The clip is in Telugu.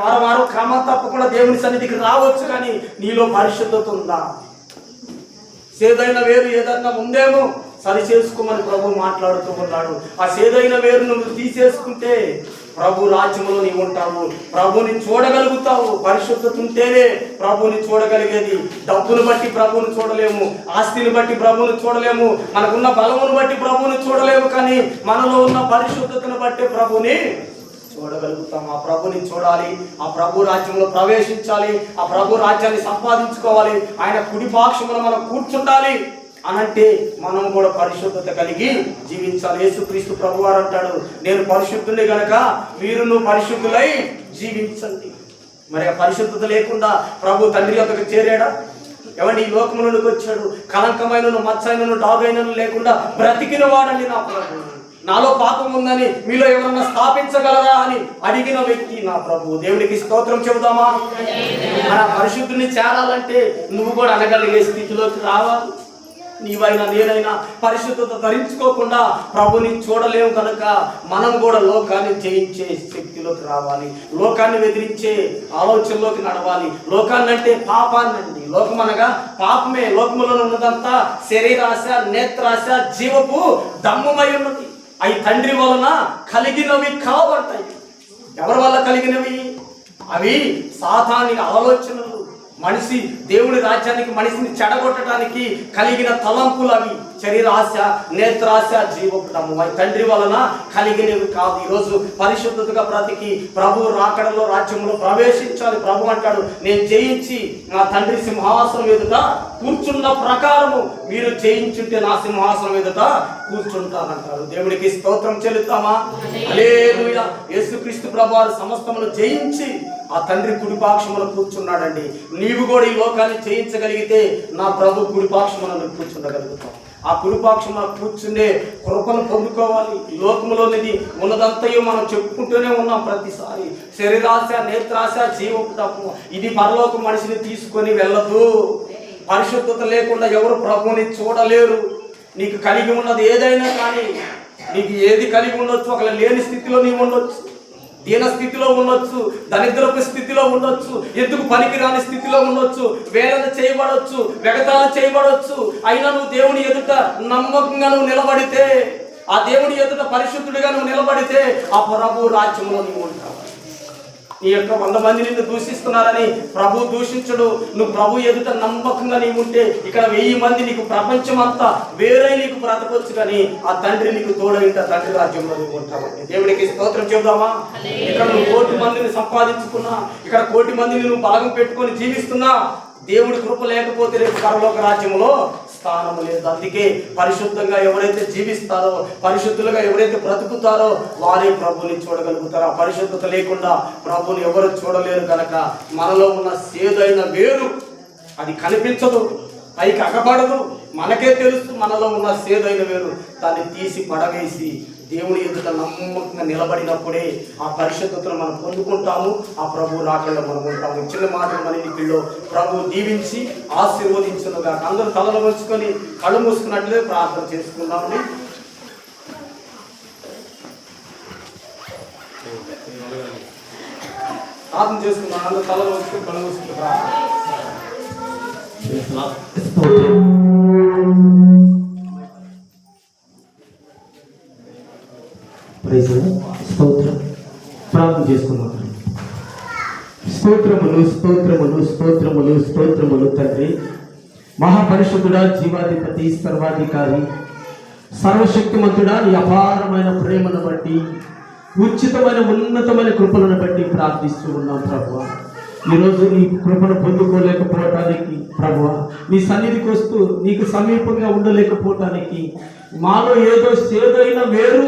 వారం వారం క్రమం తప్పకుండా దేవుని సన్నిధికి రావచ్చు, కానీ నీలో పరిశుద్ధత ఉందా? సేదైన వేరు ఏదన్నా ఉందేమో సరి చేసుకోమని ప్రభు మాట్లాడుతూ ఉన్నాడు. ఆ సేదైన వేరు నువ్వు తీసేసుకుంటే ప్రభు రాజ్యంలో నీవు ఉంటావు, ప్రభుని చూడగలుగుతావు. పరిశుద్ధత ఉంటేనే ప్రభుని చూడగలిగేది. డబ్బును బట్టి ప్రభుని చూడలేము, ఆస్తిని బట్టి ప్రభుని చూడలేము, మనకున్న బలమును బట్టి ప్రభుని చూడలేము, కానీ మనలో ఉన్న పరిశుద్ధతను బట్టి ప్రభుని చూడగలుగుతాం. ఆ ప్రభుని చూడాలి, ఆ ప్రభు రాజ్యంలో ప్రవేశించాలి, ఆ ప్రభు రాజ్యాన్ని సంపాదించుకోవాలి, ఆయన కుడి పాక్షమున మనం కూర్చుండాలి అనంటే మనం కూడా పరిశుద్ధత కలిగి జీవించాలి. యేసుక్రీస్తు ప్రభువారు అంటాడు, నేను పరిశుద్ధుని గనక మీరును పరిశుద్ధులై జీవించండి. మరి ఆ పరిశుద్ధత లేకుండా ప్రభు తండ్రి యొక్కకు చేరాడా? ఎవరి ఈ లోకములోకి వచ్చాడు? కలంకమైనను మచ్చైనను డాగైనను లేకుండా బ్రతికిన వాడండి నా ప్రభు. నాలో పాపం ఉందని మీలో ఎవరన్నా స్థాపించగలరా అని అడిగిన వ్యక్తి నా ప్రభు. దేవునికి స్తోత్రం చెబుదామా? మన పరిశుద్ధుని చేరాలంటే నువ్వు కూడా అనగలిగే స్థితిలోకి రావాలి. నీవైనా నేనైనా పరిశుద్ధత ధరించుకోకుండా ప్రభుని చూడలేము కనుక మనం కూడా లోకాన్ని జయించే శక్తిలోకి రావాలి, లోకాన్ని ఎదిరించే ఆలోచనలోకి నడవాలి. లోకాన్ని అంటే పాపాన్నండి. లోకం అనగా పాపమే. లోకములో ఉన్నదంతా శరీరాశ, నేత్రాశ, జీవపు దమ్ముమై ఉన్నది. అవి తండ్రి వలన కలిగినవి కావంటాయి. ఎవరి వల్ల కలిగినవి? అవి సాతాని ఆలోచనలు. మనిషి దేవుడి రాజ్యానికి మనిషిని చెడగొట్టడానికి కలిగిన తలంపులు అవి. శరీరాశ, నేత్రాశ, జీవపుటము అవి తండ్రి వలన కలిగినవి కాదు. ఈరోజు పరిశుద్ధతగా బ్రతికి ప్రభు రాకడలో రాజ్యంలో ప్రవేశించాలి. ప్రభు అంటాడు, నేను జయించి నా తండ్రి సింహాసనం ఎదుట కూర్చున్న ప్రకారము మీరు జయించుంటే నా సింహాసనం ఎదుట కూర్చుంటానంటారు. దేవుడికి స్తోత్రం చెల్లుతామా? హల్లెలూయా. యేసుక్రీస్తు ప్రభువారు సమస్తమును జయించి ఆ తండ్రి కుడిపాక్షమున కూర్చున్నాడండి. నీవు కూడా ఈ లోకాన్ని జయించగలిగితే నా ప్రభు కుడిపాక్షమున కూర్చుండగలుగుతావు. ఆ కుడిపాక్షమున కూర్చుండే కృపను పొందుకోవాలి. ఈ లోకములోనిది ఉన్నదంతయో మనం చెప్పుకుంటూనే ఉన్నాం ప్రతిసారి. శరీరాశ, నేత్రాశ, జీవపు ఇది పరలోక మనిషిని తీసుకొని వెళ్ళదు. పరిశుద్ధత లేకుండా ఎవరు ప్రభువుని చూడలేరు. నీకు కలిగి ఉన్నది ఏదైనా కానీ, నీకు ఏది కలిగి ఉండొచ్చు, ఒకవేళ లేని స్థితిలో నీవు ఉండొచ్చు, దీన స్థితిలో ఉండొచ్చు, దరిద్రపు స్థితిలో ఉండొచ్చు, ఎందుకు పనికిరాని స్థితిలో ఉండొచ్చు, వేదన చేయబడవచ్చు, వెగతాలు చేయబడవచ్చు. అయినా నువ్వు దేవుని ఎదుట నమ్మకంగా నువ్వు నిలబడితే, ఆ దేవుని ఎదుట పరిశుద్ధుడిగా నువ్వు నిలబడితే ఆ ప్రభు రాజ్యంలో నువ్వు ఉంటావు. నీ యొక్క 100 మంది నిన్ను దూషిస్తున్నారని ప్రభు దూషించడు. నువ్వు ప్రభు ఎదుట నమ్మకంగా నీవు ఉంటే ఇక్కడ 1000 మంది నీకు ప్రపంచం అంతా వేరే నీకు బ్రతకొచ్చు, కానీ ఆ తండ్రి నీకు తోడైతే తండ్రి రాజ్యంలో నువ్వు ఉంటావు. దేవుడికి స్తోత్రం చెబుదామా? ఇక్కడ నువ్వు 1 కోటి మందిని సంపాదించుకున్నా, ఇక్కడ 1 కోటి మందిని నువ్వు భాగం పెట్టుకొని జీవిస్తున్నా, దేవుడి కృప లేకపోతే రేపు పరలోక రాజ్యంలో స్థానము లేదు. అందుకే పరిశుద్ధంగా ఎవరైతే జీవిస్తారో, పరిశుద్ధులుగా ఎవరైతే బ్రతుకుతారో వారే ప్రభుని చూడగలుగుతారు. ఆ పరిశుద్ధత లేకుండా ప్రభుని ఎవరు చూడలేరు కనుక మనలో ఉన్న సేదైన వేరు అది కనిపించదు, పైకి అగపడదు. మనకే తెలుసు మనలో ఉన్న సేదైన వేరు. దాన్ని తీసి పడవేసి దేవుని ఎదుట నమ్మకంగా నిలబడినప్పుడే ఆ పరిశుద్ధతను మనం పొందుకుంటాము. ఆ ప్రభు రాకుండా మనం ఉంటాము. చిన్న మాటలు మన ఇంటిలో ప్రభు దీవించి ఆశీర్వదించునుగా. అందరూ తలలు వంచుకొని కళ్ళు మూసుకున్నట్లే ప్రార్థన చేసుకుందామని. ప్రార్థన చేసుకున్నాం. అందరూ తలలు వంచుకొని కళ్ళు మూసుకుని ప్రార్థన. స్తోత్రం. ప్రార్థన చేసుకున్నాం. స్తోత్రములు స్తోత్రములు స్తోత్రములు స్తోత్రములు తండ్రి, మహాపరిశుద్ధుడా, జీవాధిపతి, సర్వాధికారి, సర్వశక్తిమంతుడా, నీ అపారమైన ప్రేమను బట్టి, ఉచితమైన ఉన్నతమైన కృపలను బట్టి ప్రార్థిస్తూ ఉన్నాం ప్రభువా. ఈరోజు నీ కృపను పొందుకోలేకపోవటానికి ప్రభువా, నీ సన్నిధికి వస్తూ నీకు సమీపంగా ఉండలేకపోవటానికి మాలో ఏదో సేదైన వేరు